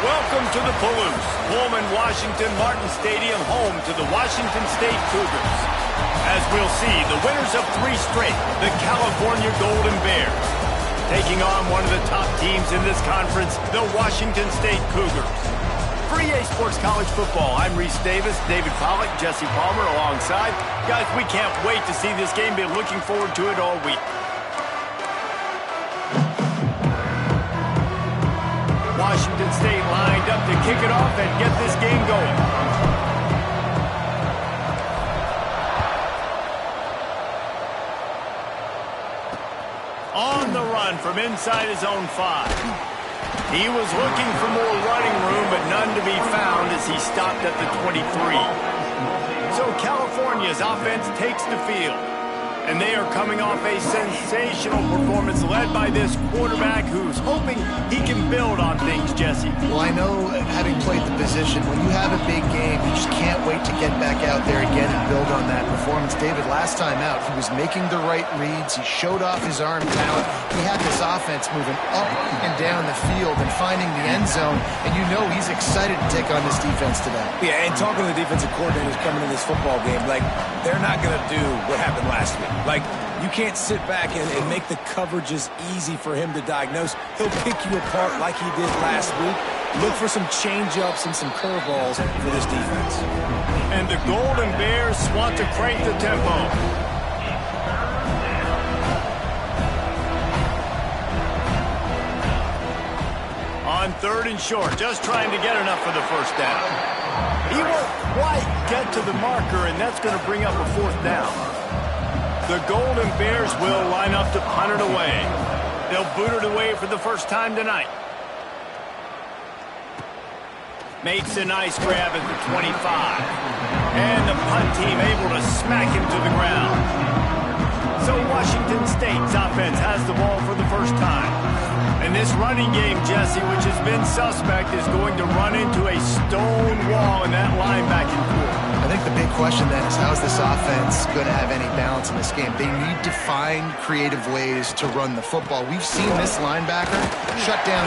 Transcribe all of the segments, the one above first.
Welcome to the Palouse, Pullman Washington Martin Stadium, home to the Washington State Cougars. As we'll see, the winners of 3 straight, the California Golden Bears, taking on one of the top teams in this conference, the Washington State Cougars. For EA Sports College Football, I'm Reese Davis, David Pollack, Jesse Palmer alongside. Guys, we can't wait to see this game. Been looking forward to it all week. Washington State lined up to kick it off and get this game going. On the run from inside his own 5. He was looking for more running room, but none to be found as he stopped at the 23. So California's offense takes the field. And they are coming off a sensational performance led by this quarterback who's hoping he can build on things, Jesse. Well, I know, having played the position, when you have a big game, you just can't wait to get back out there again and build on that performance. David, last time out, he was making the right reads. He showed off his arm talent. He had this offense moving up and down the field and finding the end zone. And you know he's excited to take on this defense today. Yeah, and talking to the defensive coordinators coming in this football game, like, they're not going to do what happened last week. Like, you can't sit back and make the coverages easy for him to diagnose. He'll pick you apart like he did last week. Look for some change-ups and some curveballs for this defense. And the Golden Bears want to crank the tempo. On 3rd and short, just trying to get enough for the first down. He won't quite get to the marker, and that's going to bring up a 4th down. The Golden Bears will line up to punt it away. They'll boot it away for the first time tonight. Makes a nice grab at the 25. And the punt team able to smack him to the ground. So Washington State's offense has the ball for the first time. And this running game, Jesse, which has been suspect, is going to run into a stone wall in that linebacking pool. I think the big question then is, how is this offense going to have any balance in this game? They need to find creative ways to run the football. We've seen this linebacker shut down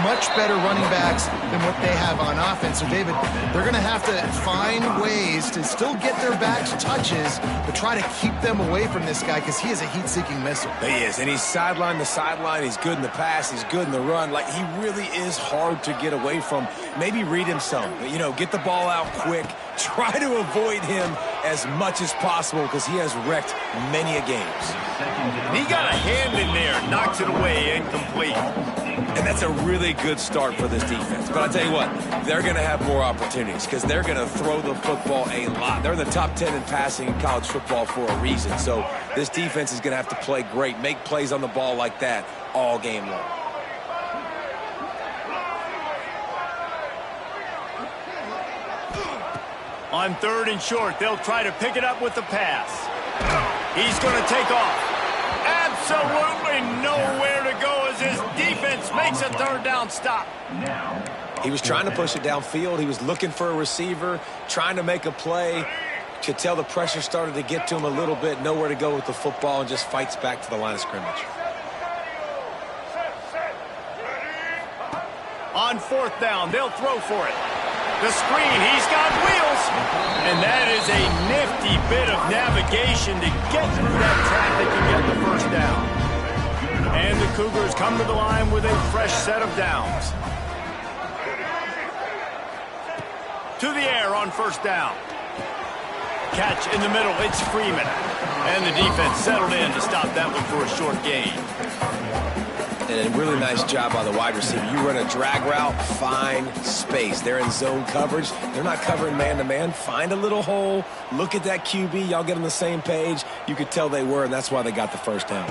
much better running backs than what they have on offense. So, David, they're going to have to find ways to still get their backs touches, but try to keep them away from this guy because he is a heat-seeking missile. He is, and he's sideline to sideline. He's good in the pass. He's good in the run. Like, he really is hard to get away from. Maybe read him some. You know, get the ball out quick. Try to avoid him as much as possible because he has wrecked many a games. He got a hand in there, knocks it away, incomplete. And that's a really good start for this defense. But I'll tell you what, they're going to have more opportunities because they're going to throw the football a lot. They're in the top 10 in passing in college football for a reason. So this defense is going to have to play great, make plays on the ball like that all game long. On 3rd and short, they'll try to pick it up with the pass. He's going to take off. Absolutely nowhere to go as his defense makes a 3rd down stop. He was trying to push it downfield. He was looking for a receiver, trying to make a play. Could tell the pressure started to get to him a little bit. Nowhere to go with the football and just fights back to the line of scrimmage. On 4th down, they'll throw for it. The screen, he's got wheels. And that is a nifty bit of navigation to get through that traffic and get the first down. And the Cougars come to the line with a fresh set of downs. To the air on 1st down. Catch in the middle, it's Freeman. And the defense settled in to stop that one for a short gain. And a really nice job by the wide receiver. You run a drag route, find space. They're in zone coverage. They're not covering man-to-man. Find a little hole. Look at that QB. Y'all get on the same page. You could tell they were, and that's why they got the first down.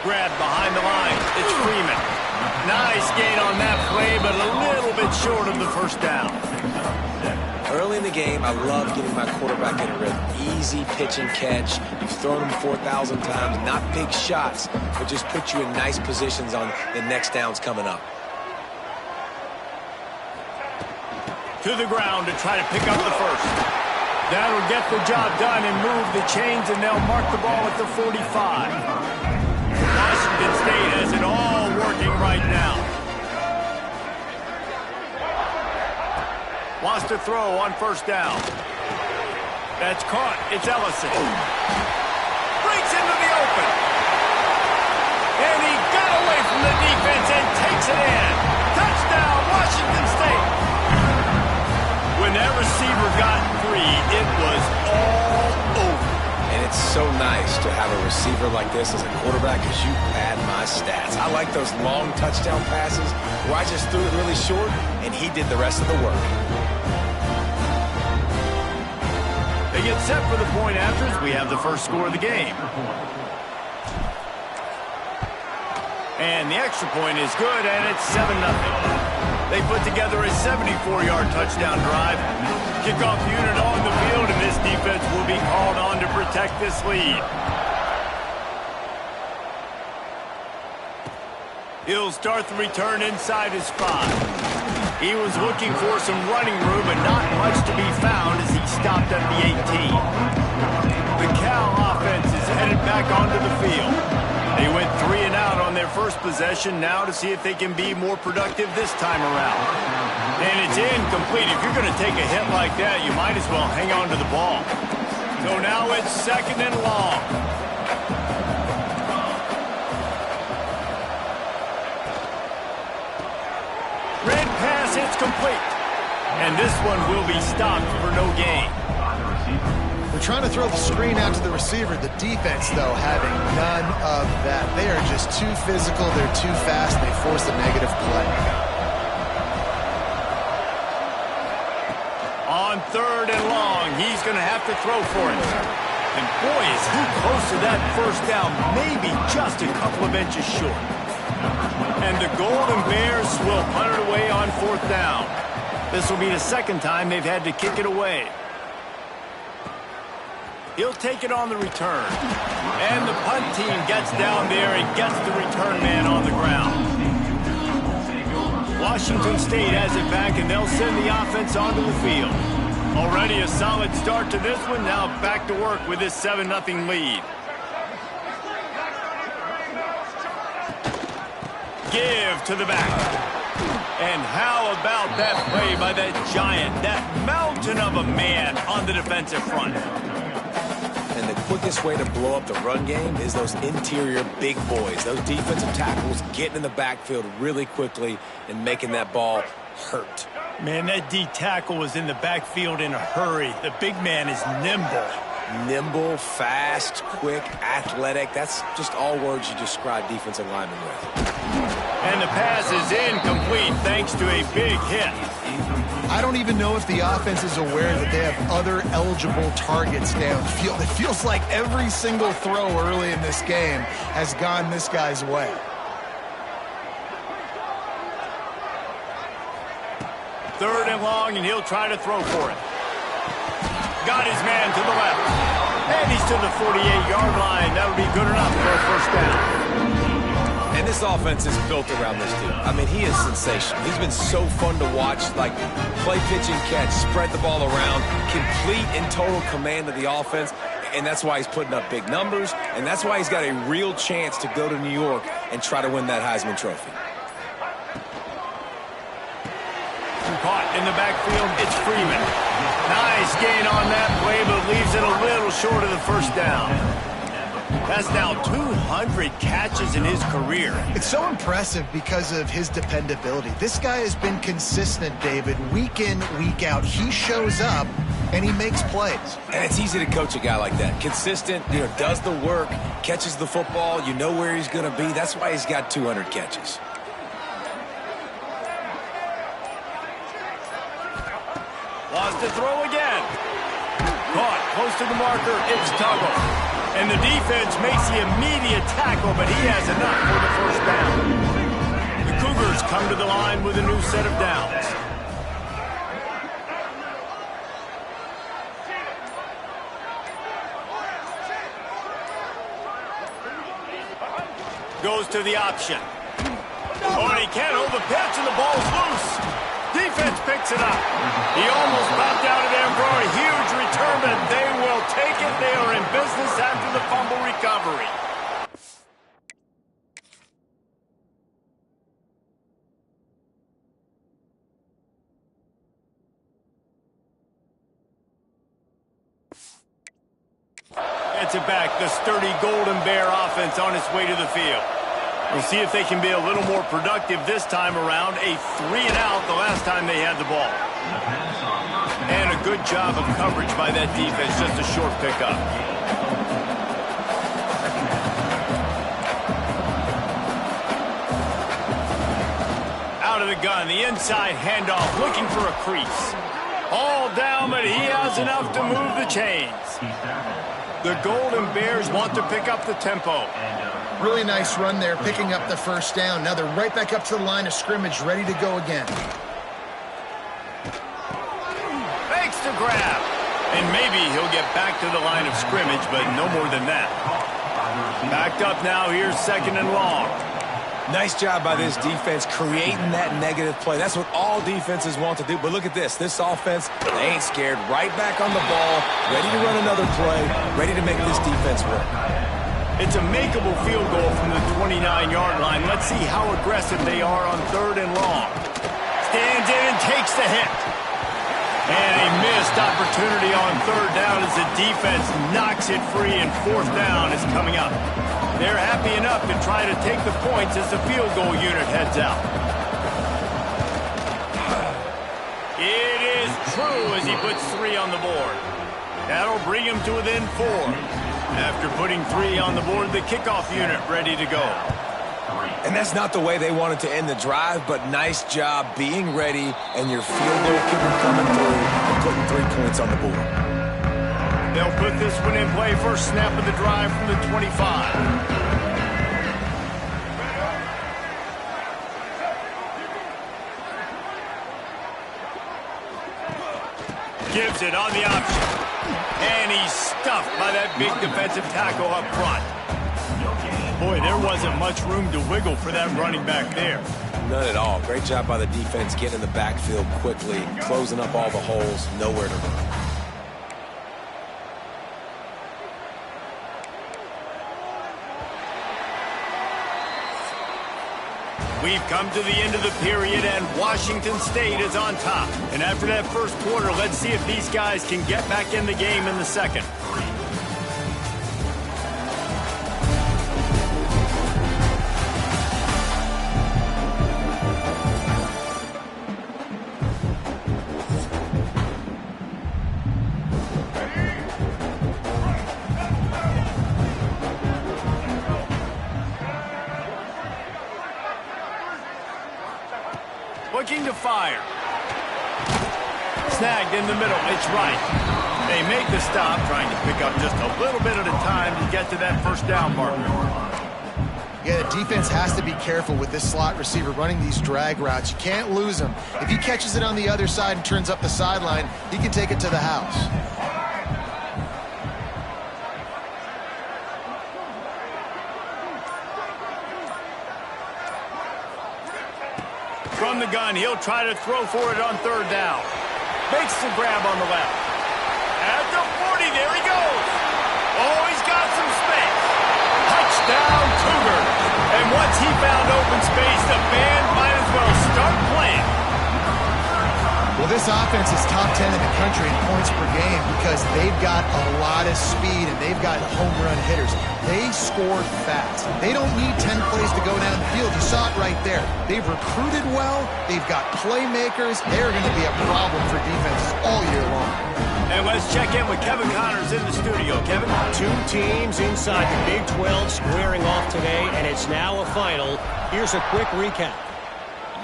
Grab behind the line. It's Freeman. Nice gain on that play, but a little bit short of the first down. Early in the game, I love getting my quarterback in a rhythm. Easy pitch and catch. You've thrown him 4,000 times. Not big shots, but just put you in nice positions on the next downs coming up. To the ground to try to pick up the first. That'll get the job done and move the chains, and they'll mark the ball at the 45. Washington State has it all working right now. to throw on first down. That's caught. It's Ellison. Breaks into the open. And he got away from the defense and takes it in. Touchdown, Washington State. When that receiver got free, it was all over. And it's so nice to have a receiver like this as a quarterback because you pad my stats. I like those long touchdown passes where I just threw it really short and he did the rest of the work. They get set for the point after as we have the first score of the game. And the extra point is good, and it's 7-0. They put together a 74-yard touchdown drive. Kickoff unit on the field, and this defense will be called on to protect this lead. He'll start the return inside his 5. He was looking for some running room, but not much to be found as he stopped at the 18. The Cal offense is headed back onto the field. They went 3 and out on their first possession, now to see if they can be more productive this time around. And it's incomplete. If you're going to take a hit like that, you might as well hang on to the ball. So now it's 2nd and long. Red pass, it's complete. And this one will be stopped for no gain. They're trying to throw the screen out to the receiver. The defense, though, having none of that. They are just too physical. They're too fast. And they force a negative play. On 3rd and long, he's going to have to throw for it. And boy, is he close to that first down, maybe just a couple of inches short. And the Golden Bears will punt it away on 4th down. This will be the 2nd time they've had to kick it away. He'll take it on the return. And the punt team gets down there and gets the return man on the ground. Washington State has it back, and they'll send the offense onto the field. Already a solid start to this one. Now back to work with this 7-0 lead. Give to the back. And how about that play by that giant, that mountain of a man on the defensive front? And the quickest way to blow up the run game is those interior big boys, those defensive tackles getting in the backfield really quickly and making that ball hurt. Man, that D tackle was in the backfield in a hurry. The big man is nimble. Nimble, fast, quick, athletic. That's just all words you describe defensive linemen with. And the pass is incomplete thanks to a big hit. I don't even know if the offense is aware that they have other eligible targets downfield. It feels like every single throw early in this game has gone this guy's way. Third and long, and he'll try to throw for it. Got his man to the left. And he's to the 48-yard line. That'll be good enough for a first down. And this offense is built around this dude. I mean, he is sensational. He's been so fun to watch, like play, pitch, and catch, spread the ball around, complete and total command of the offense, and that's why he's putting up big numbers, and that's why he's got a real chance to go to New York and try to win that Heisman Trophy. Caught in the backfield, it's Freeman. Nice gain on that play, but leaves it a little short of the first down. That's now 200 catches in his career. It's so impressive because of his dependability. This guy has been consistent, David, week in, week out. He shows up, and he makes plays. And it's easy to coach a guy like that. Consistent, does the work, catches the football, you know where he's going to be. That's why he's got 200 catches. Wants to throw again. Caught close to the marker. It's Tuggle. And the defense makes the immediate tackle, but he has enough for the first down. The Cougars come to the line with a new set of downs. Goes to the option. Oh, and he can't hold the pitch, and the ball's loose. Defense picks it up. He almost popped out of there for a huge return, but they will take it. They are in business after the fumble recovery. gets it back. The sturdy Golden Bear offense on its way to the field. We'll see if they can be a little more productive this time around. A 3-and-out the last time they had the ball. And a good job of coverage by that defense. Just a short pickup. Out of the gun, the inside handoff, looking for a crease. All down, but he has enough to move the chains. The Golden Bears want to pick up the tempo. Really nice run there, picking up the first down. Now they're right back up to the line of scrimmage, ready to go again. Fakes to grab. And maybe he'll get back to the line of scrimmage, but no more than that. Backed up now, here's 2nd and long. Nice job by this defense creating that negative play. That's what all defenses want to do. But look at this. This offense, they ain't scared. Right back on the ball, ready to run another play, ready to make this defense work. It's a makeable field goal from the 29-yard line. Let's see how aggressive they are on 3rd and long. Stands in and takes the hit. And a missed opportunity on 3rd down as the defense knocks it free, and 4th down is coming up. They're happy enough to try to take the points as the field goal unit heads out. It is true as he puts 3 on the board. That'll bring him to within 4. After putting 3 on the board, the kickoff unit ready to go. And that's not the way they wanted to end the drive, but nice job being ready, and your field goal kicker coming through and putting 3 points on the board. They'll put this one in play. First snap of the drive from the 25. Gives it on the option. And he's stuffed by that big defensive tackle up front. Boy, there wasn't much room to wiggle for that running back there. None at all. Great job by the defense getting in the backfield quickly, closing up all the holes, nowhere to run. We've come to the end of the period, and Washington State is on top. And after that first quarter, let's see if these guys can get back in the game in the second. Looking to fire. Snagged in the middle. It's right. They make the stop, trying to pick up just a little bit at a time to get to that first down marker. Yeah, the defense has to be careful with this slot receiver running these drag routes. You can't lose him. If he catches it on the other side and turns up the sideline, he can take it to the house. From the gun, he'll try to throw for it on 3rd down. Makes the grab on the left. At the 40, there he goes. Oh, he's got some space. Touchdown, Cougar. And once he found open space, the band might as well start playing. Well, this offense is top 10 in the country in points per game because they've got a lot of speed and they've got home run hitters. They score fast. They don't need 10 plays to go down the field. You saw it right there. They've recruited well. They've got playmakers. They're going to be a problem for defenses all year long. And let's check in with Kevin Connors in the studio. Kevin? 2 teams inside the Big 12 squaring off today, and it's now a final. Here's a quick recap.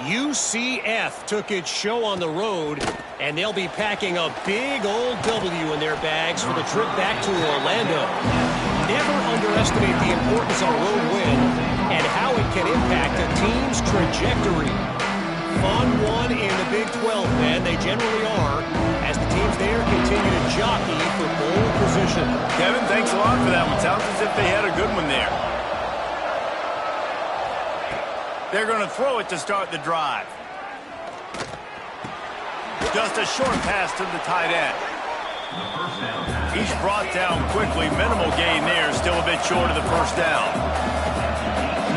UCF took its show on the road, and they'll be packing a big old W in their bags for the trip back to Orlando. Never underestimate the importance of a road win and how it can impact a team's trajectory. Fun one in the Big 12, man. They generally are, as the teams there continue to jockey for pole position. Kevin, thanks a lot for that one. Sounds as if they had a good one there. They're going to throw it to start the drive. Just a short pass to the tight end. He's brought down quickly. Minimal gain there. Still a bit short of the first down.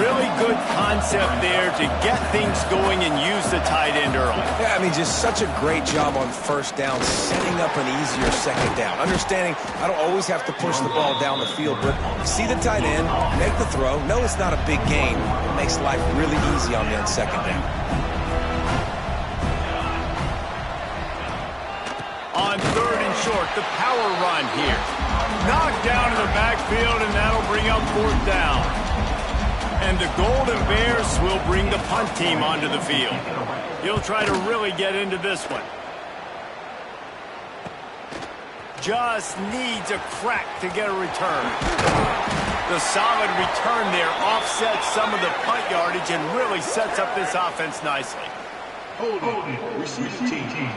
really good concept there to get things going and use the tight end early. Yeah, I mean, just such a great job on first down, setting up an easier second down. Understanding I don't always have to push the ball down the field, but see the tight end, make the throw. No, it's not a big gain. It makes life really easy on me on second down. On third and short, the power run here. Knocked down in the backfield, and that'll bring up fourth down. And the Golden Bears will bring the punt team onto the field. He'll try to really get into this one. Just needs a crack to get a return. The solid return there offsets some of the punt yardage and really sets up this offense nicely. Holding, receiving team.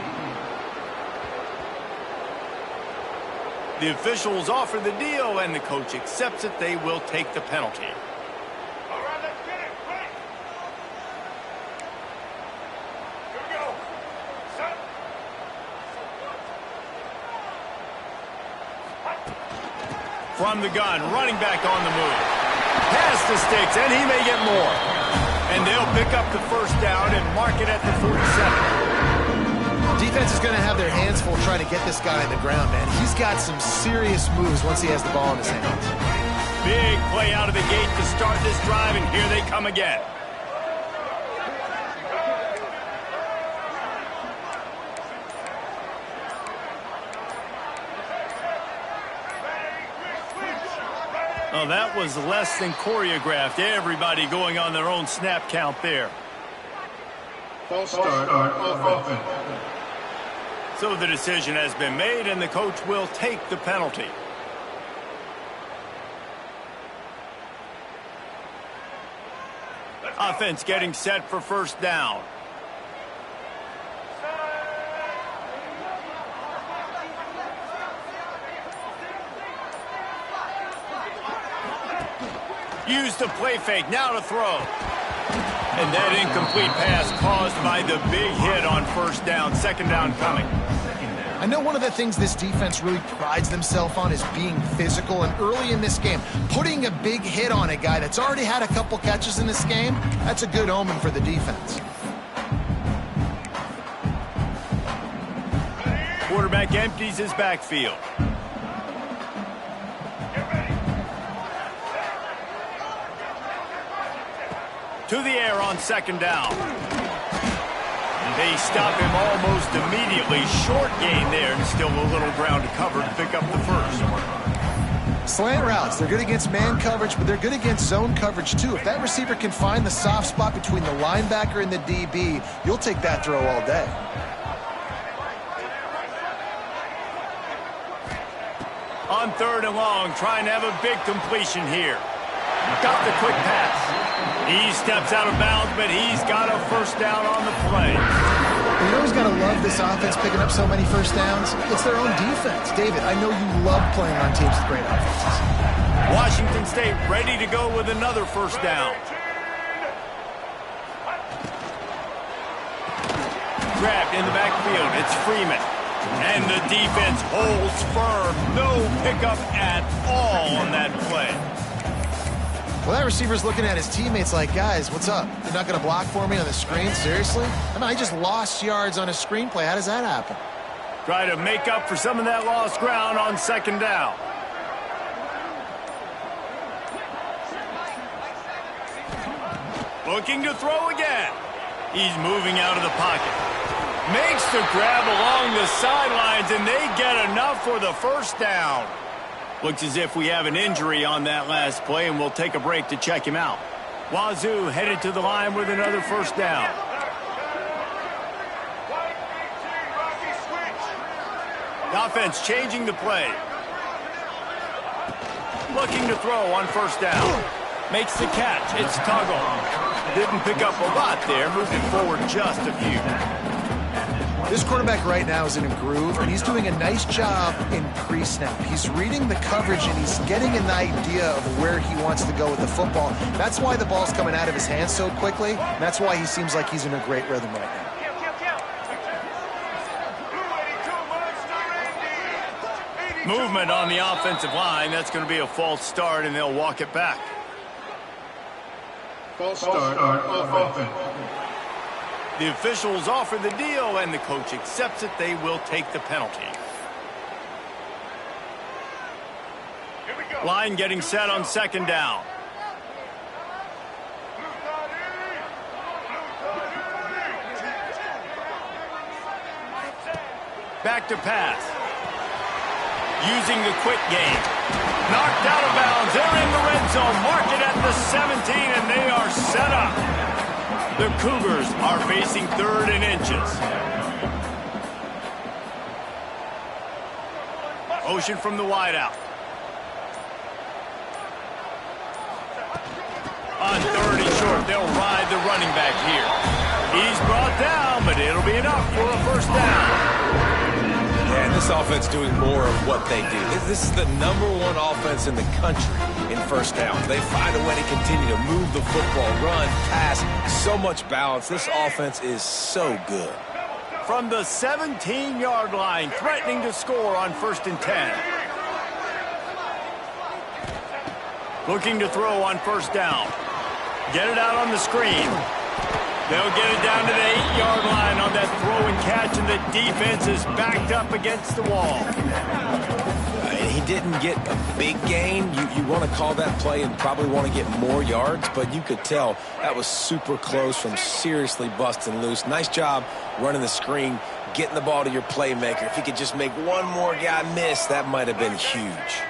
The officials offer the deal, and the coach accepts it. They will take the penalty. All right, let's get it. Quick. Here we go. Set. From the gun, running back on the move. Pass the sticks, and he may get more. And they'll pick up the first down and mark it at the 47. Defense is going to have their hands full trying to get this guy on the ground, man. He's got some serious moves once he has the ball in his hands. Big play out of the gate to start this drive, and here they come again. Oh, that was less than choreographed. Everybody going on their own snap count there. False start off offense. So the decision has been made, and the coach will take the penalty. Offense getting set for first down. Use the play fake, now to throw. And that incomplete pass caused by the big hit on first down. Second down coming. I know one of the things this defense really prides themselves on is being physical, and early in this game, putting a big hit on a guy that's already had a couple catches in this game, that's a good omen for the defense. Quarterback empties his backfield. To the air on second down. They stop him almost immediately. Short gain there, and still a little ground to cover to pick up the first. Slant routes, they're good against man coverage, but they're good against zone coverage too. If that receiver can find the soft spot between the linebacker and the DB, you'll take that throw all day. On third and long, trying to have a big completion here. Got the quick pass. He steps out of bounds, but he's got a first down on the play. You always got to love this offense picking up so many first downs. It's their own defense. David, I know you love playing on teams with great offenses. Washington State ready to go with another first down. Grabbed in the backfield. It's Freeman. And the defense holds firm. No pickup at all on that play. Well, that receiver's looking at his teammates like, guys, what's up? You're not going to block for me on the screen? Seriously? I mean, I just lost yards on a screenplay. How does that happen? Try to make up for some of that lost ground on second down. Looking to throw again. He's moving out of the pocket. Makes the grab along the sidelines, and they get enough for the first down. Looks as if we have an injury on that last play, and we'll take a break to check him out. Wazzu headed to the line with another first down. The offense changing the play. Looking to throw on first down. Makes the catch. It's Tuggle. Didn't pick up a lot there. Moved it forward just a few. This quarterback right now is in a groove, and he's doing a nice job in pre-snap. He's reading the coverage, and he's getting an idea of where he wants to go with the football. That's why the ball's coming out of his hands so quickly. And that's why he seems like he's in a great rhythm right now. Movement on the offensive line. That's going to be a false start, and they'll walk it back. False start on offense. The officials offer the deal, and the coach accepts it. They will take the penalty. Line getting set on second down. Back to pass. Using the quick game. Knocked out of bounds. They're in the red zone. Mark it at the 17, and they are set up. The Cougars are facing 3rd and inches. Motion from the wideout. On 3rd and short, they'll ride the running back here. He's brought down, but it'll be enough for a first down. Yeah, and this offense doing more of what they do. This is the #1 offense in the country in first downs. They find a way to continue to move the football, run, pass, so much balance. This offense is so good. From the 17-yard line, threatening to score on 1st and 10. Looking to throw on 1st down. Get it out on the screen. They'll get it down to the 8-yard line on that throw and catch, and the defense is backed up against the wall. He didn't get a big gain. You want to call that play and probably want to get more yards, but you could tell that was super close from seriously busting loose. Nice job running the screen, getting the ball to your playmaker. If he could just make one more guy miss, that might have been huge.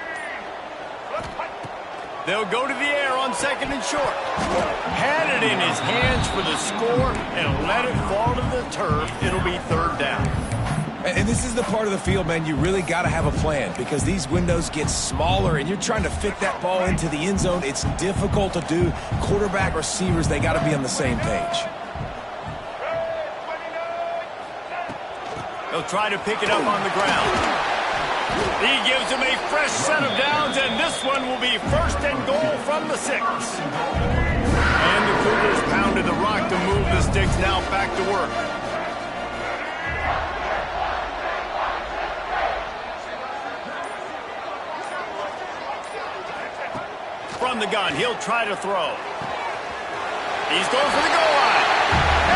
They'll go to the air on 2nd and short. Had it in his hands for the score and let it fall to the turf. It'll be 3rd down. And this is the part of the field, man, you really got to have a plan because these windows get smaller and you're trying to fit that ball into the end zone. It's difficult to do. Quarterback, receivers, they got to be on the same page. They'll try to pick it up on the ground. He gives him a fresh set of downs, and this one will be 1st and goal from the 6. And the Cougars pounded the rock to move the sticks. Now back to work. From the gun, he'll try to throw. He's going for the goal line.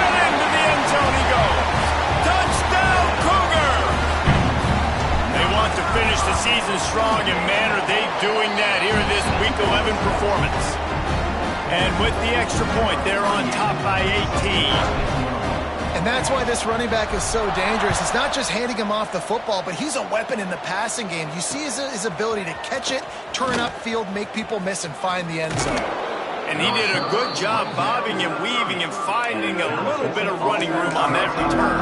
And into the end zone he goes. Touchdown, Cougar! They want to finish the season strong, and man, are they doing that here in this Week 11 performance. And with the extra point, they're on top by 18. And that's why this running back is so dangerous. It's not just handing him off the football, but he's a weapon in the passing game. You see his ability to catch it, turn upfield, make people miss, and find the end zone. And he did a good job bobbing and weaving and finding a little bit of running room on that return.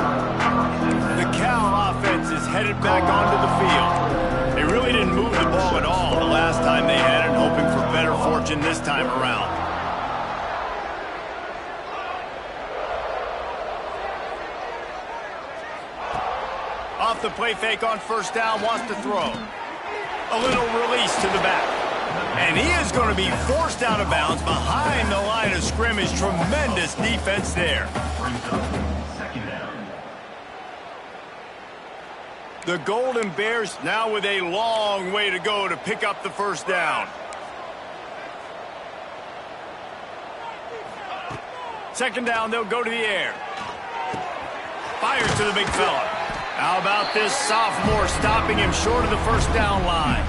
The Cal offense is headed back onto the field. They really didn't move the ball at all the last time they had it, hoping for better fortune this time around. Off the play fake on 1st down, wants to throw. A little release to the back. And he is going to be forced out of bounds behind the line of scrimmage. Tremendous defense there. The Golden Bears now with a long way to go to pick up the 1st down. 2nd down, they'll go to the air. Fires to the big fella. How about this sophomore stopping him short of the 1st down line?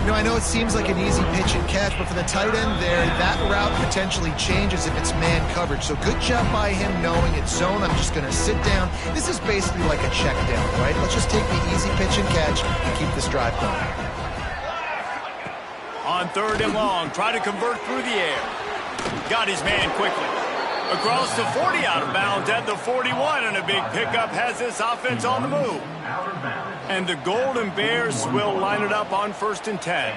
You know, I know it seems like an easy pitch and catch, but for the tight end there, that route potentially changes if it's man coverage. So good job by him knowing it's zone. I'm just going to sit down. This is basically like a check down, right? Let's just take the easy pitch and catch and keep this drive going. On 3rd and long, try to convert through the air. Got his man quickly. Across the 40, out of bounds at the 41, and a big pickup has this offense on the move. And the Golden Bears will line it up on 1st and 10.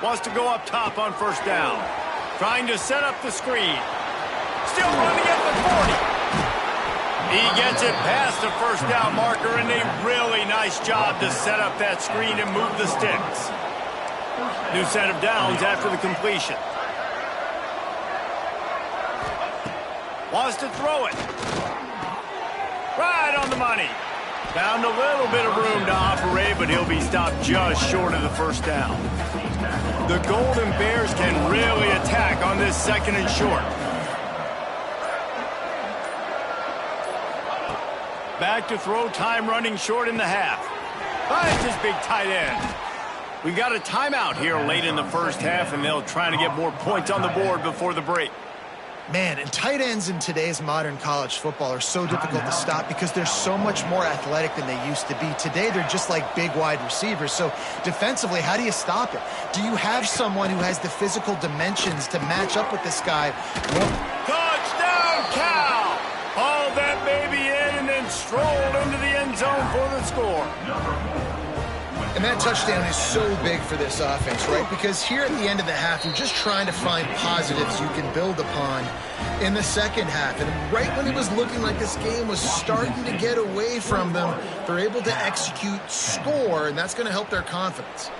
Wants to go up top on 1st down. Trying to set up the screen. Still running at the 40. He gets it past the 1st down marker, and a really nice job to set up that screen and move the sticks. New set of downs after the completion. Wants to throw it. Right on the money. Found a little bit of room to operate, but he'll be stopped just short of the 1st down. The Golden Bears can really attack on this 2nd and short. Back to throw, time running short in the half. Finds his big tight end. We've got a timeout here late in the first half, and they'll try to get more points on the board before the break. Man, and tight ends in today's modern college football are so difficult to stop because they're so much more athletic than they used to be. Today, they're just like big wide receivers. So defensively, how do you stop it? Do you have someone who has the physical dimensions to match up with this guy? Touchdown, Cal! Hauled that baby in and then strolled into the end zone for the score. And that touchdown is so big for this offense, right? Because here at the end of the half, you're just trying to find positives you can build upon in the second half. And right when it was looking like this game was starting to get away from them, they're able to execute, score, and that's going to help their confidence.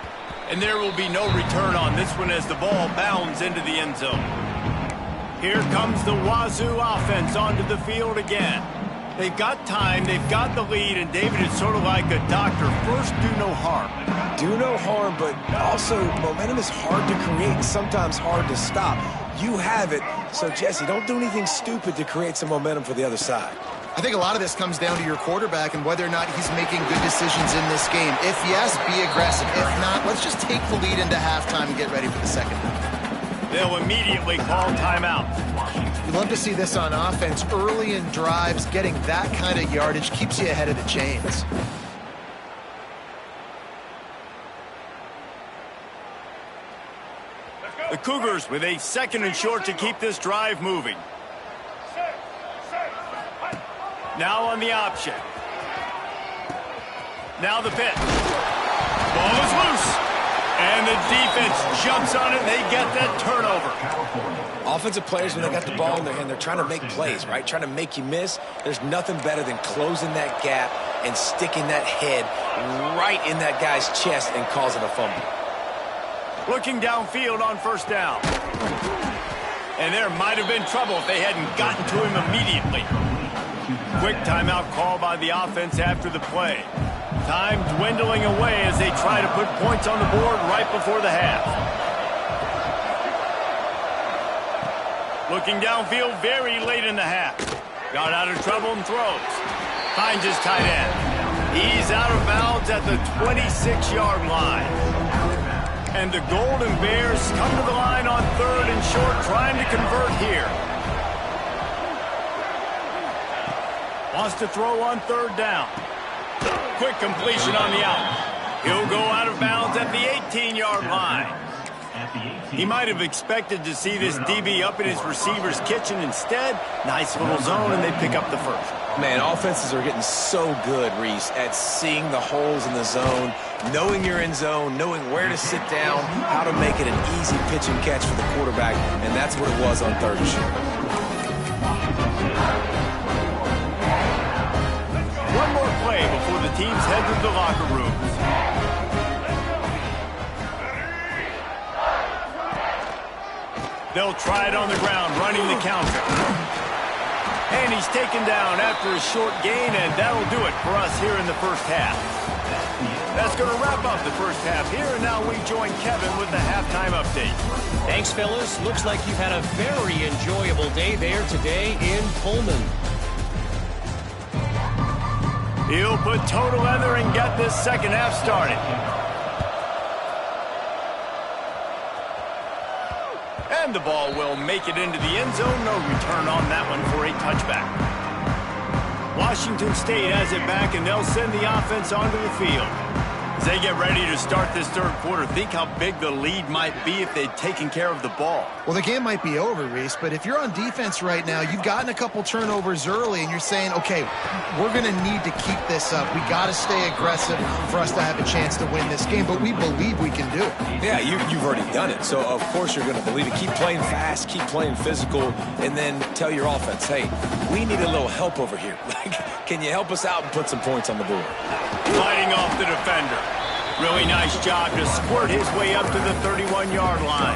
And there will be no return on this one as the ball bounds into the end zone. Here comes the Wazzu offense onto the field again. They've got time, they've got the lead, and David is sort of like a doctor. First, do no harm. Do no harm, but also momentum is hard to create and sometimes hard to stop. You have it, so Jesse, don't do anything stupid to create some momentum for the other side. I think a lot of this comes down to your quarterback and whether or not he's making good decisions in this game. If yes, be aggressive. If not, let's just take the lead into halftime and get ready for the second half. They'll immediately call timeout. You love to see this on offense. Early in drives, getting that kind of yardage keeps you ahead of the chains. The Cougars with a 2nd and short to keep this drive moving. Now on the option. Now the pitch. Ball is loose. And the defense jumps on it, and they get that turnover. Offensive players, when they got the ball in their hand, they're trying to make plays, right? Trying to make you miss. There's nothing better than closing that gap and sticking that head right in that guy's chest and causing a fumble. Looking downfield on 1st down. And there might have been trouble if they hadn't gotten to him immediately. Quick timeout call by the offense after the play. Time dwindling away as they try to put points on the board right before the half. Looking downfield very late in the half. Got out of trouble and throws. Finds his tight end. He's out of bounds at the 26-yard line. And the Golden Bears come to the line on 3rd and short, trying to convert here. Wants to throw on 3rd down. Quick completion on the out. He'll go out of bounds at the 18-yard line. He might have expected to see this DB up in his receiver's kitchen. Instead, nice little zone, and they pick up the first. Man, offenses are getting so good, Reese, at seeing the holes in the zone, knowing you're in zone, knowing where to sit down, how to make it an easy pitch and catch for the quarterback, and that's what it was on 3rd and short. One more play before the teams head to the locker rooms. They'll try it on the ground, running the counter. And he's taken down after a short gain, and that'll do it for us here in the first half. That's going to wrap up the first half here, and now we join Kevin with the halftime update. Thanks, fellas. Looks like you've had a very enjoyable day there today in Pullman. He'll put toe to leather and get this second half started. And the ball will make it into the end zone. No return on that one for a touchback. Washington State has it back, and they'll send the offense onto the field. As they get ready to start this 3rd quarter, think how big the lead might be if they'd taken care of the ball. Well, the game might be over, Reese, but if you're on defense right now, you've gotten a couple turnovers early, and you're saying, okay, we're going to need to keep this up. We got to stay aggressive for us to have a chance to win this game, but we believe we can do it. Yeah, you've already done it, so of course you're going to believe it. Keep playing fast, keep playing physical, and then tell your offense, hey, we need a little help over here. Can you help us out and put some points on the board? Fighting off the defender. Really nice job to squirt his way up to the 31-yard line.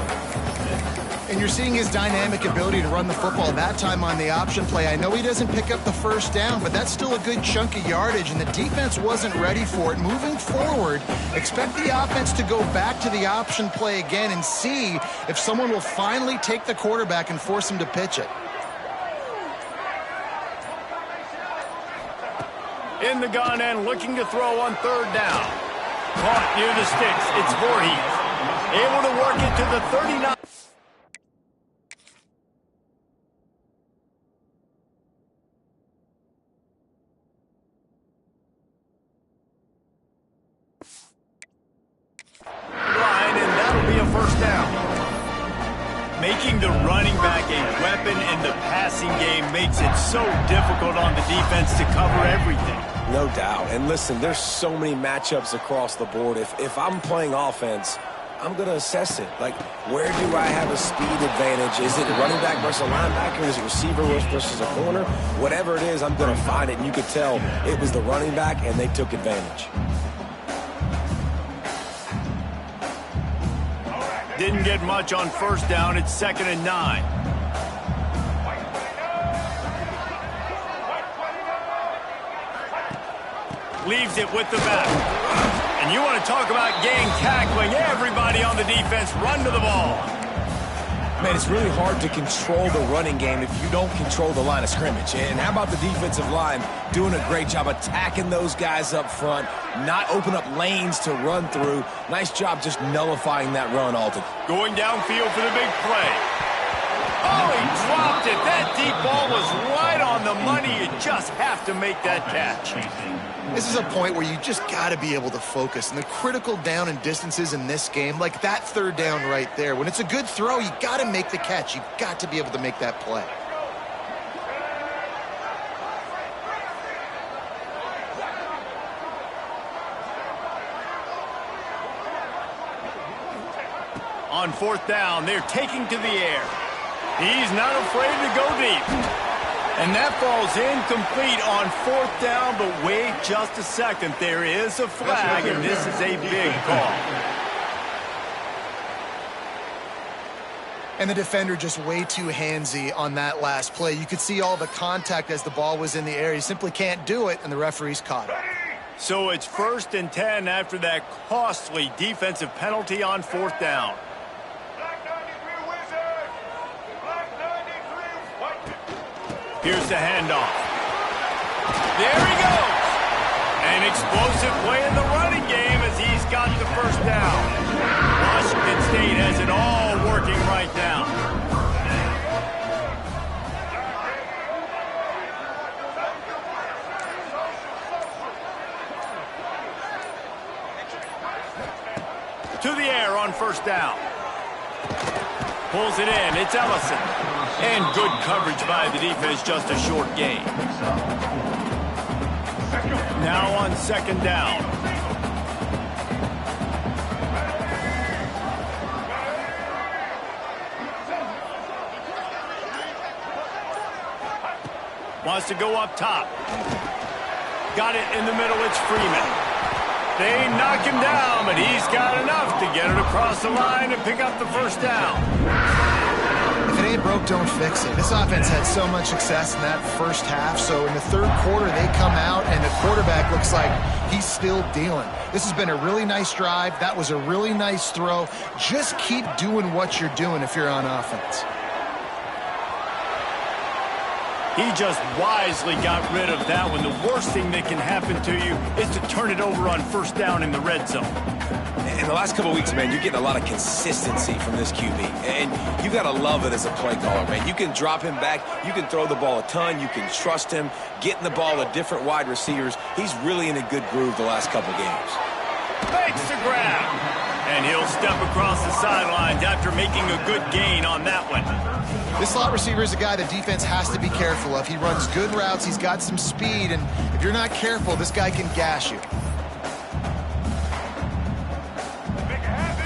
And you're seeing his dynamic ability to run the football, that time on the option play. I know he doesn't pick up the first down, but that's still a good chunk of yardage, and the defense wasn't ready for it. Moving forward, expect the offense to go back to the option play again and see if someone will finally take the quarterback and force him to pitch it. In the gun and looking to throw on third down. Caught near the sticks. It's Voorhees. Able to work it to the 39. Line, and that'll be a first down. Making the running back a weapon in the passing game makes it so difficult on the defense to cover everything. No doubt. And listen, there's so many matchups across the board. If I'm playing offense, I'm going to assess it. Like, where do I have a speed advantage? Is it a running back versus a linebacker? Is it receiver versus a corner? Whatever it is, I'm going to find it. And you could tell it was the running back, and they took advantage. Didn't get much on first down. It's 2nd and 9. Leaves it with the back. And you want to talk about gang tackling. Everybody on the defense run to the ball. Man, it's really hard to control the running game if you don't control the line of scrimmage. And how about the defensive line doing a great job attacking those guys up front, not open up lanes to run through. Nice job just nullifying that run altogether. Going downfield for the big play. Oh, he dropped it. That deep ball was right on the money. You just have to make that catch. This is a point where you just got to be able to focus. And the critical down and distances in this game, like that third down right there, when it's a good throw, you got to make the catch. You've got to be able to make that play. On fourth down, they're taking to the air. He's not afraid to go deep. And that falls incomplete on fourth down, but wait just a second. There is a flag, and this is a big call. And the defender just way too handsy on that last play. You could see all the contact as the ball was in the air. He simply can't do it, and the referee's caught it. So it's 1st and 10 after that costly defensive penalty on fourth down. Here's the handoff. There he goes. An explosive play in the running game as he's got the first down. Washington State has it all working right now. To the air on first down. Pulls it in. It's Ellison. And good coverage by the defense, just a short gain. Now on 2nd down. Wants to go up top. Got it in the middle. It's Freeman. They knock him down, but he's got enough to get it across the line and pick up the first down. If it ain't broke, don't fix it. This offense had so much success in that first half, so in the third quarter, they come out, and the quarterback looks like he's still dealing. This has been a really nice drive. That was a really nice throw. Just keep doing what you're doing if you're on offense. He just wisely got rid of that one. The worst thing that can happen to you is to turn it over on first down in the red zone. In the last couple of weeks, man, you're getting a lot of consistency from this QB. And you got to love it as a play caller, man. You can drop him back. You can throw the ball a ton. You can trust him. Getting the ball to different wide receivers. He's really in a good groove the last couple games. Makes the grab. And he'll step across the sidelines after making a good gain on that one. This slot receiver is a guy the defense has to be careful of. He runs good routes. He's got some speed. And if you're not careful, this guy can gash you.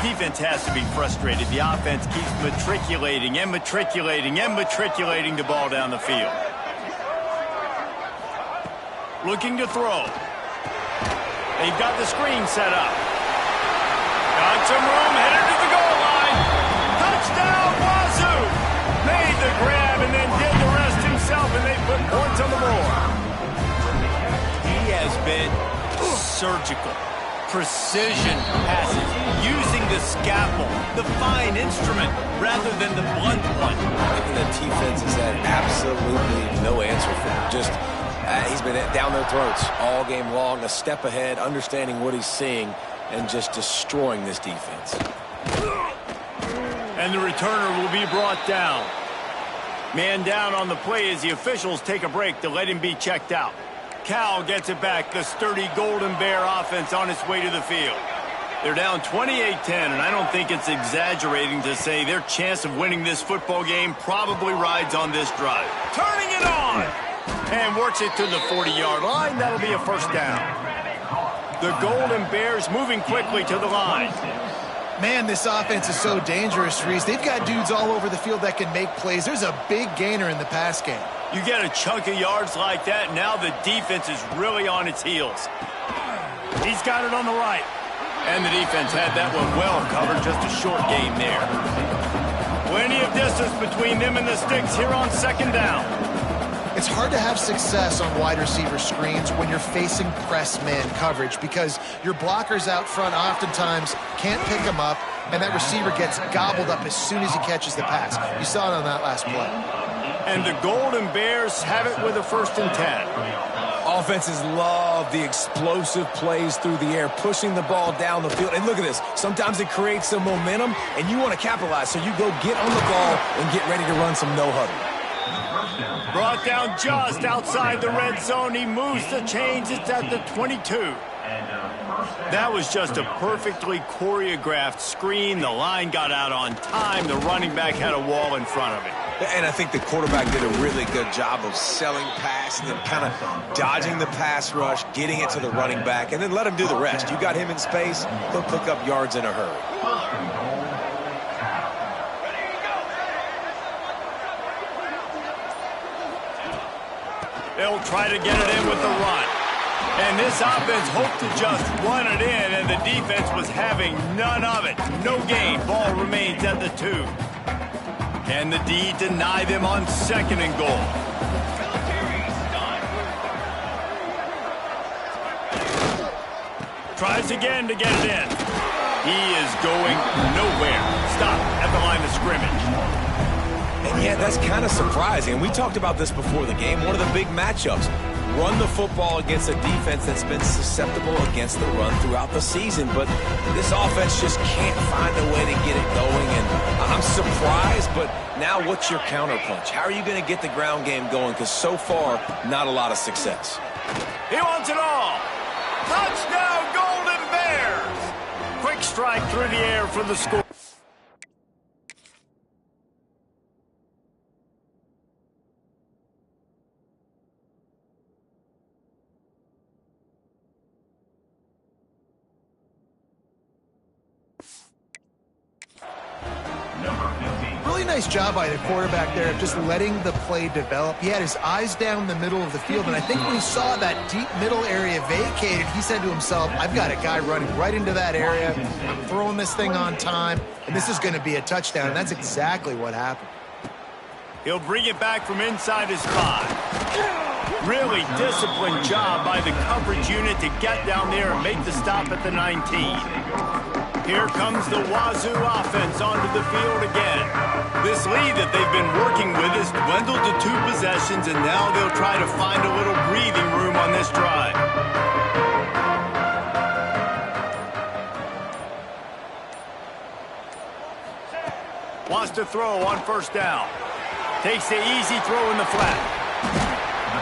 Defense has to be frustrated. The offense keeps matriculating and matriculating and matriculating the ball down the field. Looking to throw. They've got the screen set up. Got some room, headed to the goal line. Touchdown, Wazzu! bit surgical. Precision passes, using the scalpel, the fine instrument, rather than the blunt one. And the defense has had absolutely no answer for him. Just, he's been down their throats all game long, a step ahead, understanding what he's seeing, and just destroying this defense. And the returner will be brought down. Man down on the play as the officials take a break to let him be checked out. Cal gets it back, the sturdy Golden Bear offense on its way to the field. They're down 28-10, and I don't think it's exaggerating to say their chance of winning this football game probably rides on this drive. Turning it on! And works it to the 40-yard line. That'll be a first down. The Golden Bears moving quickly to the line. Man, this offense is so dangerous, Reese. They've got dudes all over the field that can make plays. There's a big gainer in the pass game. You get a chunk of yards like that, now the defense is really on its heels. He's got it on the right. And the defense had that one well covered, just a short gain there. Plenty of distance between them and the sticks here on second down. It's hard to have success on wide receiver screens when you're facing press man coverage because your blockers out front oftentimes can't pick them up, and that receiver gets gobbled up as soon as he catches the pass. You saw it on that last play. And the Golden Bears have it with a 1st and 10. Offenses love the explosive plays through the air, pushing the ball down the field. And look at this. Sometimes it creates some momentum, and you want to capitalize. So you go get on the ball and get ready to run some no-huddle. Brought down just outside the red zone. He moves the chains. It's at the 22. That was just a perfectly choreographed screen. The line got out on time. The running back had a wall in front of it. And I think the quarterback did a really good job of selling pass and then kind of dodging the pass rush, getting it to the running back, and then let him do the rest. You got him in space, he'll pick up yards in a hurry. They'll try to get it in with the run. And this offense hoped to just run it in, and the defense was having none of it. No gain. Ball remains at the 2. Can the D deny them on 2nd and goal? Tries again to get it in. He is going nowhere. Stop at the line of scrimmage. And yeah, that's kind of surprising. We talked about this before the game. One of the big matchups. Run the football against a defense that's been susceptible against the run throughout the season. But this offense just can't find a way to get it going. And I'm surprised, but now what's your counterpunch? How are you going to get the ground game going? Because so far, not a lot of success. He wants it all. Touchdown, Golden Bears. Quick strike through the air for the score. Really nice job by the quarterback there of just letting the play develop. He had his eyes down the middle of the field, and I think when he saw that deep middle area vacated, he said to himself, I've got a guy running right into that area. I'm throwing this thing on time, and this is going to be a touchdown, and that's exactly what happened. He'll bring it back from inside his 5. Really disciplined job by the coverage unit to get down there and make the stop at the 19. Here comes the Wazzu offense onto the field again. This lead that they've been working with has dwindled to 2 possessions, and now they'll try to find a little breathing room on this drive. Wants to throw on 1st down. Takes the easy throw in the flat.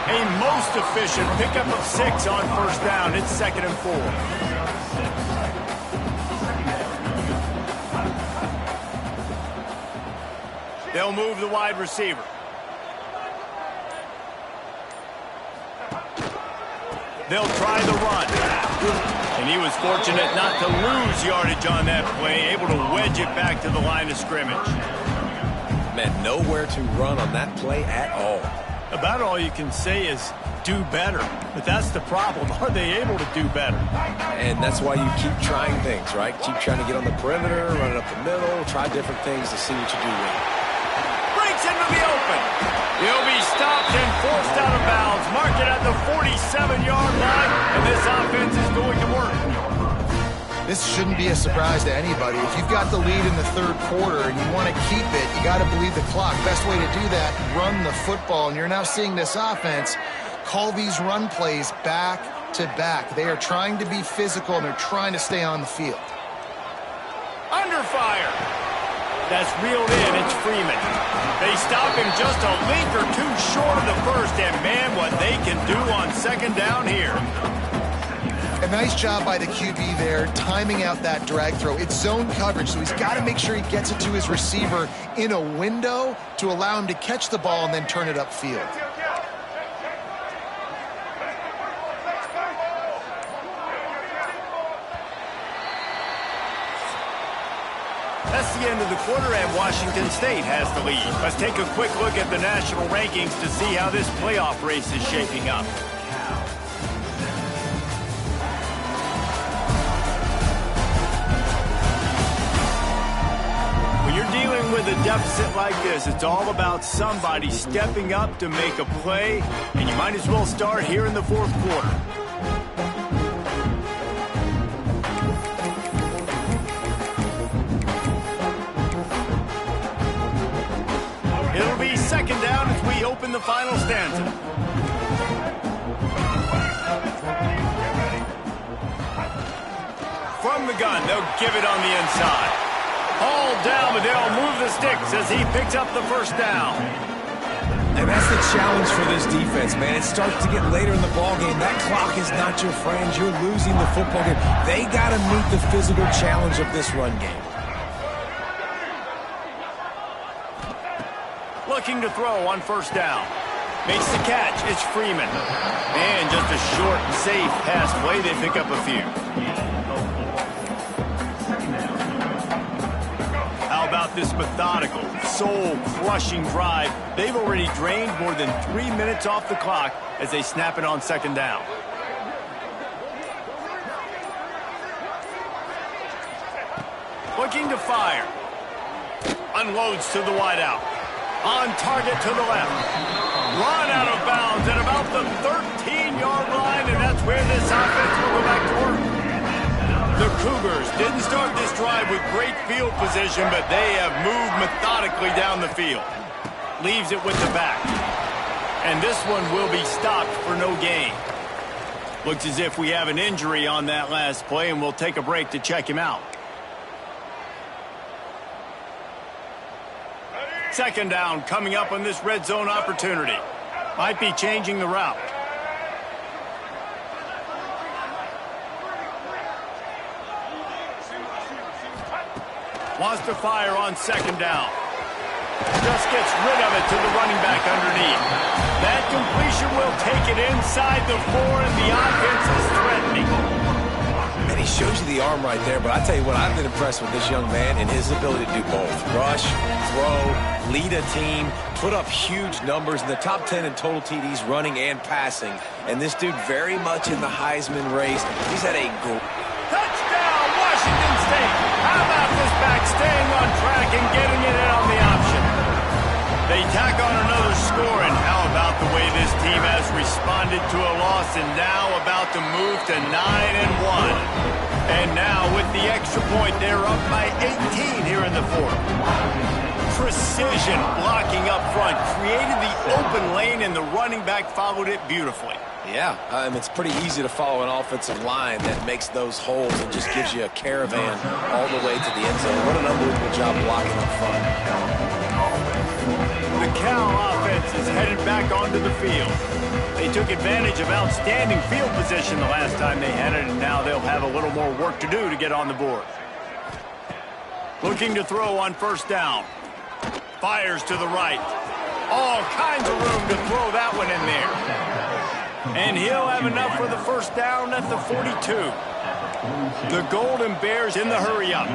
A most efficient pickup of 6 on 1st down. It's 2nd and 4. They'll move the wide receiver. They'll try the run. And he was fortunate not to lose yardage on that play, able to wedge it back to the line of scrimmage. Man, nowhere to run on that play at all. About all you can say is do better. But that's the problem. Are they able to do better? And that's why you keep trying things, right? Keep trying to get on the perimeter, run it up the middle, try different things to see what you do with it. Into the open. He'll be stopped and forced out of bounds. Mark it at the 47-yard line, and this this offense is going to work. This shouldn't be a surprise to anybody. If you've got the lead in the third quarter and you want to keep it, you got to bleed the clock. Best way to do that, run the football. And you're now seeing this offense call these run plays back to back. They are trying to be physical, and they're trying to stay on the field. Under fire. That's reeled in. It's Freeman. They stop him just a link or two short of the first, and man, what they can do on second down here. A nice job by the QB there, timing out that drag throw. It's zone coverage, so he's got to make sure he gets it to his receiver in a window to allow him to catch the ball and then turn it upfield. That's the end of the quarter, and Washington State has the lead. Let's take a quick look at the national rankings to see how this playoff race is shaping up. When you're dealing with a deficit like this, it's all about somebody stepping up to make a play, and you might as well start here in the fourth quarter. It'll be second down as we open the final stanza. From the gun, they'll give it on the inside. Hauled down, but they'll move the sticks as he picks up the first down. And that's the challenge for this defense, man. It starts to get later in the ballgame. That clock is not your friend. You're losing the football game. They got to meet the physical challenge of this run game. Looking to throw on first down. Makes the catch. It's Freeman. And just a short, safe pass play. They pick up a few. How about this methodical, soul-crushing drive? They've already drained more than 3 minutes off the clock as they snap it on second down. Looking to fire. Unloads to the wideout. On target to the left. Run out of bounds at about the 13-yard line, and that's where this offense will go back to work. The Cougars didn't start this drive with great field position, but they have moved methodically down the field. Leaves it with the back. And this one will be stopped for no gain. Looks as if we have an injury on that last play, and we'll take a break to check him out. Second down coming up on this red zone opportunity. Might be changing the route. Wants to fire on second down. Just gets rid of it to the running back underneath. That completion will take it inside the 4, and the offense is threatening. And he shows you the arm right there, but I tell you what, I've been impressed with this young man and his ability to do both. Rush, throw, lead a team, put up huge numbers in the top 10 in total TDs running and passing. And this dude very much in the Heisman race. He's had a touchdown, Washington State. How about this back staying on track and getting it in on the option? They tack on another score, and how about the way this team has responded to a loss and now about to move to 9-1. And now with the extra point, they're up by 18 here in the fourth. Precision blocking up front, created the open lane, and the running back followed it beautifully. Yeah, it's pretty easy to follow an offensive line that makes those holes and just gives you a caravan all the way to the end zone. What an unbelievable job blocking up front. The Cal offense is headed back onto the field. They took advantage of outstanding field position the last time they had it, and now they'll have a little more work to do to get on the board. Looking to throw on first down. Fires to the right. All kinds of room to throw that one in there. And he'll have enough for the first down at the 42. The Golden Bears in the hurry-up.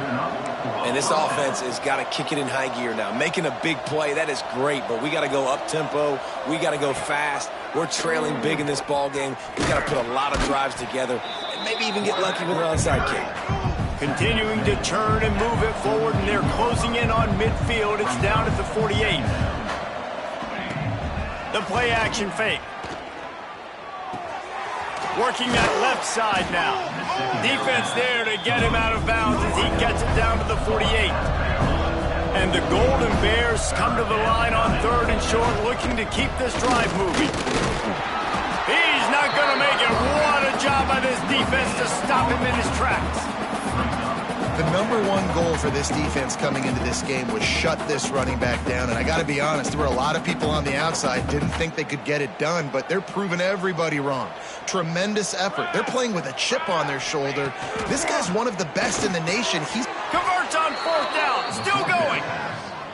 And this offense has got to kick it in high gear now. Making a big play, that is great, but we got to go up-tempo. We got to go fast. We're trailing big in this ball game. We got to put a lot of drives together and maybe even get lucky with an onside kick. Continuing to turn and move it forward, and they're closing in on midfield. It's down at the 48. The play-action fake. Working that left side now. Defense there to get him out of bounds as he gets it down to the 48. And the Golden Bears come to the line on 3rd and short, looking to keep this drive moving. He's not going to make it. What a job by this defense to stop him in his tracks. The #1 goal for this defense coming into this game was shut this running back down. And I got to be honest, there were a lot of people on the outside didn't think they could get it done, but they're proving everybody wrong. Tremendous effort. They're playing with a chip on their shoulder. This guy's one of the best in the nation. He's converts on 4th down. Still going.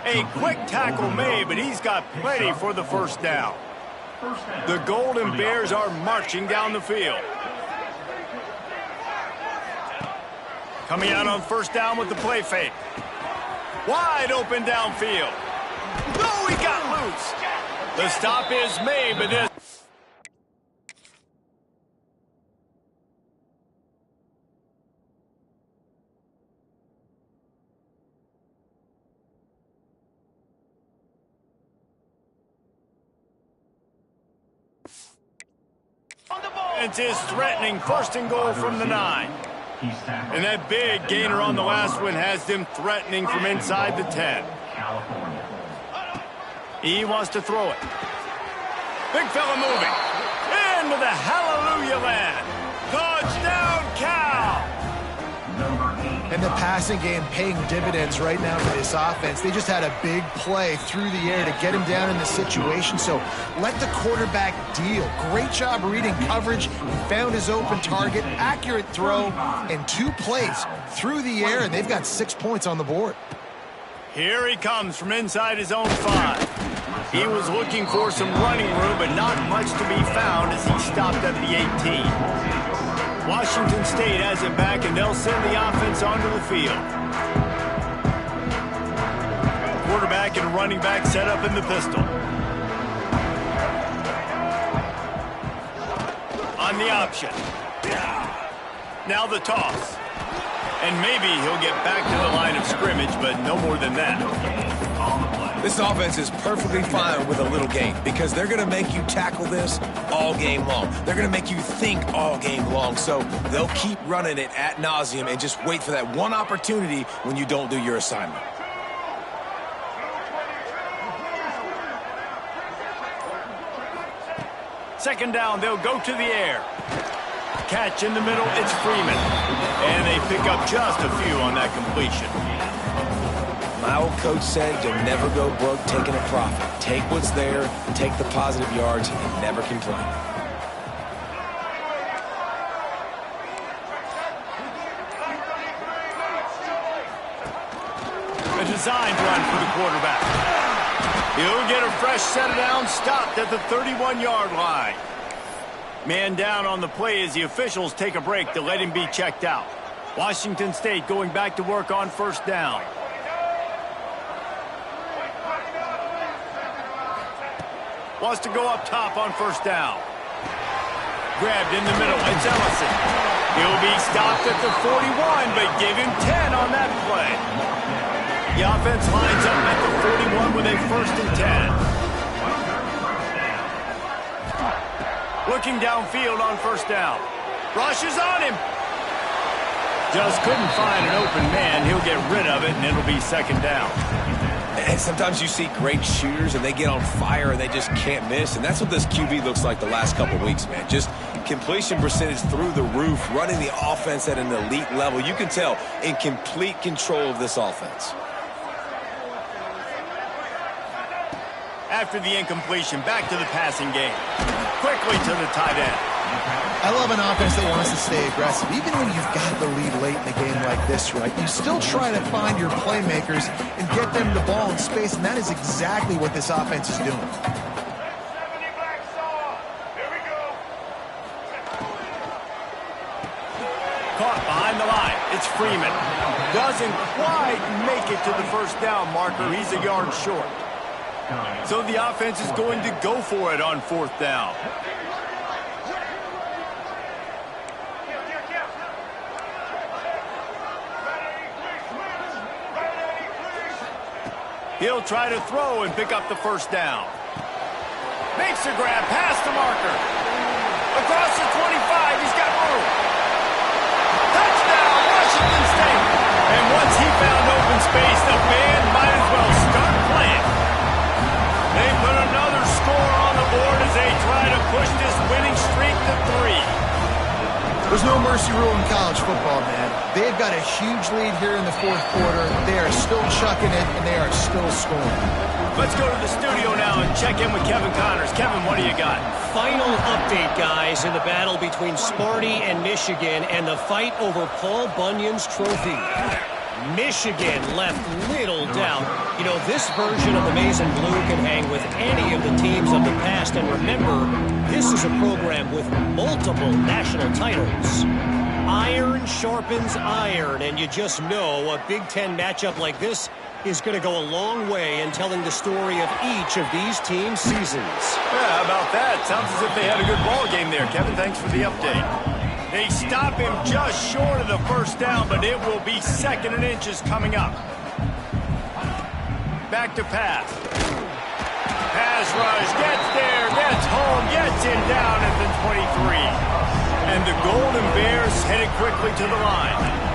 A quick tackle made, but he's got plenty for the 1st down. The Golden Bears are marching down the field. Coming out on 1st down with the play fake. Wide open downfield. No, he got loose. The stop is made, but this... It's his threatening 1st and goal from the 9. And that big gainer on the last one has them threatening from inside the 10. He wants to throw it. Big fella moving. Into the hallelujah land. Touchdown, Cal! And the passing game paying dividends right now for this offense. They just had a big play through the air to get him down in the situation. So let the quarterback deal. Great job reading coverage. He found his open target, accurate throw, and 2 plays through the air, and they've got 6 points on the board. Here he comes from inside his own 5. He was looking for some running room, but not much to be found as he stopped at the 18. Washington State has it back, and they'll send the offense onto the field. Quarterback and running back set up in the pistol. On the option. Now the toss. And maybe he'll get back to the line of scrimmage, but no more than that. This offense is perfectly fine with a little game because they're going to make you tackle this all game long. They're going to make you think all game long. So they'll keep running it ad nauseum and just wait for that one opportunity when you don't do your assignment. Second down, they'll go to the air. Catch in the middle, it's Freeman. And they pick up just a few on that completion. My old coach said you'll never go broke taking a profit. Take what's there, take the positive yards, and never complain. A designed run for the quarterback. He'll get a fresh set down, stopped at the 31-yard line. Man down on the play as the officials take a break to let him be checked out. Washington State going back to work on 1st down. Wants to go up top on 1st down. Grabbed in the middle. It's Ellison. He'll be stopped at the 41, but give him 10 on that play. The offense lines up at the 41 with a 1st and 10. Looking downfield on 1st down. Rushes on him. Just couldn't find an open man. He'll get rid of it, and it'll be 2nd down. And sometimes you see great shooters and they get on fire and they just can't miss. And that's what this QB looks like the last couple weeks, man. Just completion percentage through the roof, running the offense at an elite level. You can tell in complete control of this offense. After the incompletion, back to the passing game. Quickly to the tight end. I love an offense that wants to stay aggressive. Even when you've got the lead late in a game like this, right, you still try to find your playmakers and get them the ball in space, and that is exactly what this offense is doing. Caught behind the line. It's Freeman. Doesn't quite make it to the 1st down marker. He's a yard short. So the offense is going to go for it on 4th down. He'll try to throw and pick up the 1st down. Makes a grab past the marker. Across the 25, he's got room. Touchdown, Washington State. And once he found open space, the band might as well start playing. They put another score on the board as they try to push this winning streak to 3. There's no mercy rule in college football, man. They've got a huge lead here in the fourth quarter. They are still chucking it, and they are still scoring. Let's go to the studio now and check in with Kevin Connors. Kevin, what do you got? Final update, guys, in the battle between Sparty and Michigan and the fight over Paul Bunyan's trophy. Michigan left little doubt. You know, this version of the Maize and Blue can hang with any of the teams of the past. And remember, this is a program with multiple national titles. Iron sharpens iron, and you just know a Big Ten matchup like this is going to go a long way in telling the story of each of these teams' seasons. Yeah, how about that? Sounds as if they had a good ball game there. Kevin, thanks for the update. They stop him just short of the first down, but it will be 2nd and inches coming up. Back to pass. Pass rush, gets there, gets home, gets in down at the 23. And the Golden Bears headed quickly to the line.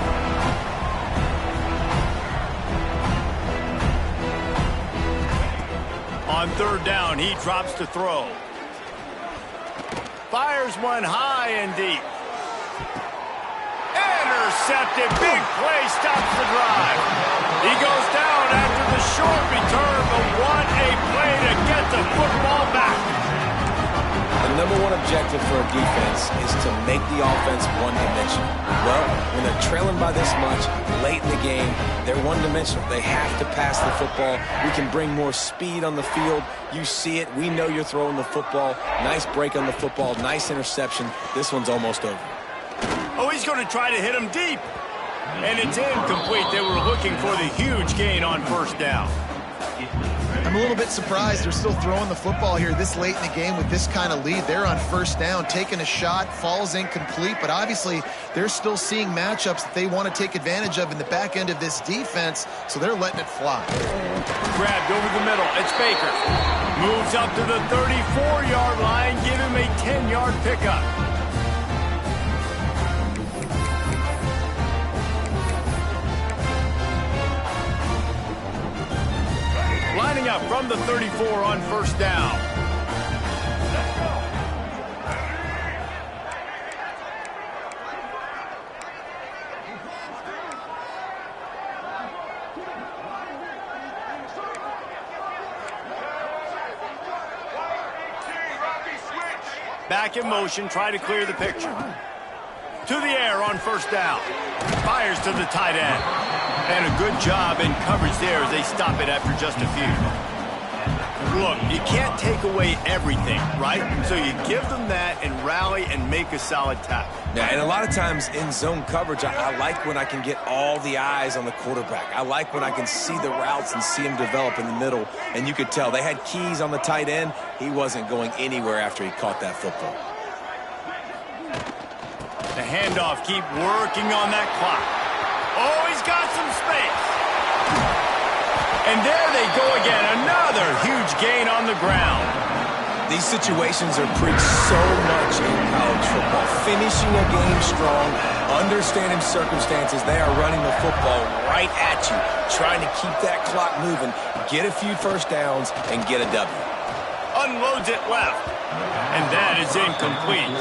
On 3rd down, he drops to throw. Fires one high and deep. Intercepted. Big play stops the drive. He goes down after the short return, but what a play to get the football back. The number one objective for a defense is to make the offense one-dimensional. Well, when they're trailing by this much, late in the game, they're one-dimensional. They have to pass the football. We can bring more speed on the field. You see it. We know you're throwing the football. Nice break on the football. Nice interception. This one's almost over. Oh, he's going to try to hit him deep. And it's incomplete. They were looking for the huge gain on 1st down. I'm a little bit surprised they're still throwing the football here this late in the game with this kind of lead. They're on 1st down, taking a shot, falls incomplete, but obviously they're still seeing matchups that they want to take advantage of in the back end of this defense, so they're letting it fly. Grabbed over the middle. It's Baker. Moves up to the 34-yard line. Give him a 10-yard pickup. Lining up from the 34 on 1st down. Back in motion, try to clear the picture. To the air on 1st down. Fires to the tight end. And a good job in coverage there as they stop it after just a few. Look, you can't take away everything, right? So you give them that and rally and make a solid tackle. Yeah, and a lot of times in zone coverage, I like when I can get all the eyes on the quarterback. I like when I can see the routes and see him develop in the middle. And you could tell they had keys on the tight end. He wasn't going anywhere after he caught that football. The handoff, keep working on that clock. Oh, he's got some space. And there they go again. Another huge gain on the ground. These situations are preached so much in college football. Finishing a game strong, understanding circumstances. They are running the football right at you, trying to keep that clock moving, get a few 1st downs, and get a W. Unloads it left. And that is incomplete.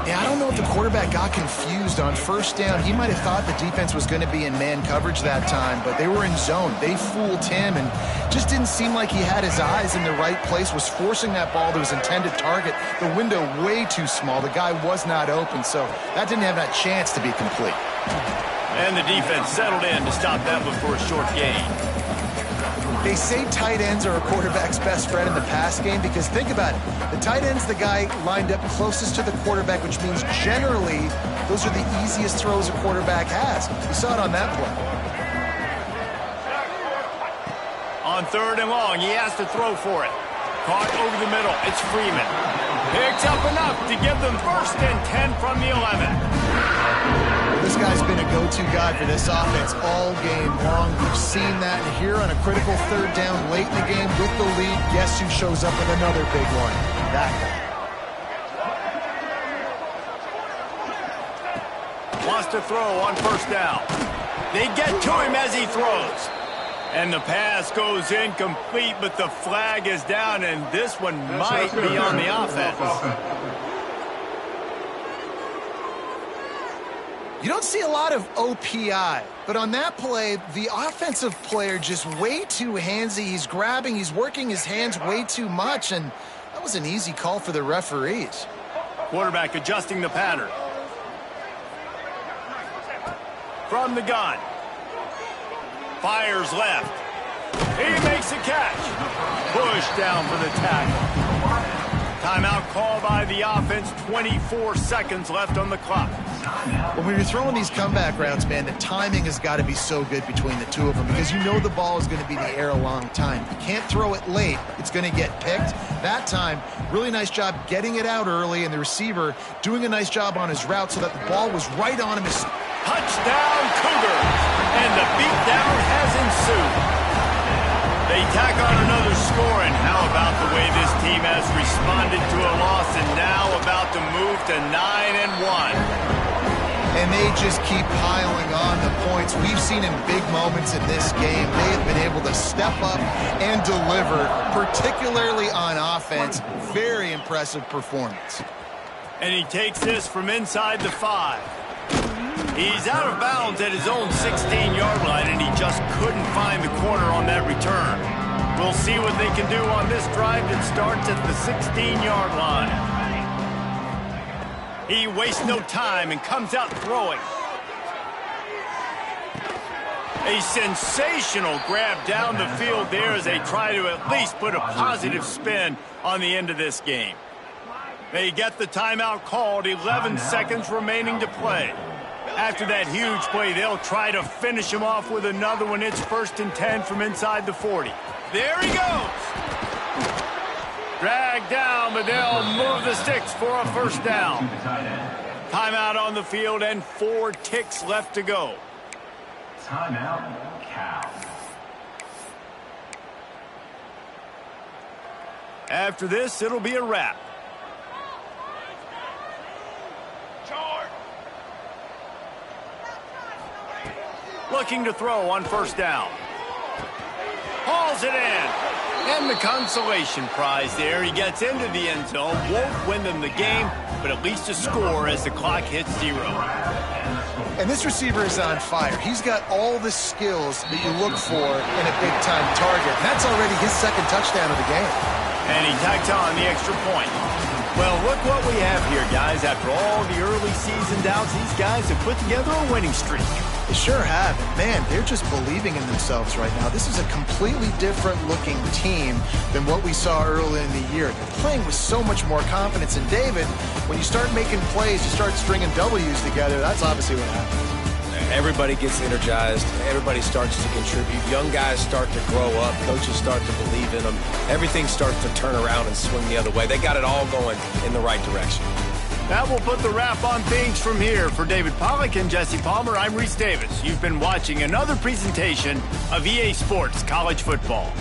Yeah, I don't know if the quarterback got confused on 1st down. He might have thought the defense was going to be in man coverage that time, but they were in zone. They fooled him and just didn't seem like he had his eyes in the right place, was forcing that ball to his intended target. The window way too small. The guy was not open, so that didn't have that chance to be complete. And the defense settled in to stop that one for a short gain. They say tight ends are a quarterback's best friend in the pass game because think about it. The tight end's the guy lined up closest to the quarterback, which means generally those are the easiest throws a quarterback has. You saw it on that play. On 3rd and long, he has to throw for it. Caught over the middle. It's Freeman. Picks up enough to give them 1st and 10 from the 11. This guy's been a go-to guy for this offense all game long. We've seen that here on a critical 3rd down late in the game with the lead. Guess who shows up with another big one? That guy. wants to throw on first down. They get to him as he throws. And the pass goes incomplete, but the flag is down, and this one might be on the offense. You don't see a lot of OPI, but on that play, the offensive player just way too handsy. He's grabbing, he's working his hands way too much, and that was an easy call for the referees. Quarterback adjusting the pattern. From the gun. Fires left. He makes a catch. Push down for the tackle. Timeout call by the offense. 24 seconds left on the clock. When you're throwing these comeback routes, man, the timing has got to be so good between the two of them because you know the ball is going to be in the air a long time. You can't throw it late. It's going to get picked. That time, really nice job getting it out early, and the receiver doing a nice job on his route so that the ball was right on him. Touchdown, Cougars! And the beatdown has ensued. They tack on another score, and how about the way this team has responded to a loss and now about to move to 9-1. And they just keep piling on the points. We've seen in big moments in this game, they have been able to step up and deliver, particularly on offense. Very impressive performance. And he takes this from inside the 5. He's out of bounds at his own 16-yard line, and he just couldn't find the corner on that return. We'll see what they can do on this drive that starts at the 16-yard line. He wastes no time and comes out throwing. A sensational grab down the field there as they try to at least put a positive spin on the end of this game. They get the timeout called, 11 seconds remaining to play. After that huge play, they'll try to finish him off with another one. It's 1st and 10 from inside the 40. There he goes. Dragged down, but they'll move the sticks for a first down. Timeout on the field and 4 ticks left to go. Timeout, Cal. After this, it'll be a wrap. Looking to throw on first down. Hauls it in. And the consolation prize there. He gets into the end zone. Won't win them the game, but at least a score as the clock hits 0. And this receiver is on fire. He's got all the skills that you look for in a big-time target. And that's already his 2nd touchdown of the game. And he tacks on the extra point. Well, look what we have here, guys. After all the early season doubts, these guys have put together a winning streak. They sure have. Man, they're just believing in themselves right now. This is a completely different-looking team than what we saw early in the year. They're playing with so much more confidence. And, David, when you start making plays, you start stringing W's together, that's obviously what happens. Everybody gets energized. Everybody starts to contribute. Young guys start to grow up. Coaches start to believe in them. Everything starts to turn around and swing the other way. They got it all going in the right direction. That will put the wrap on things from here. For David Pollack and Jesse Palmer, I'm Reese Davis. You've been watching another presentation of EA Sports College Football.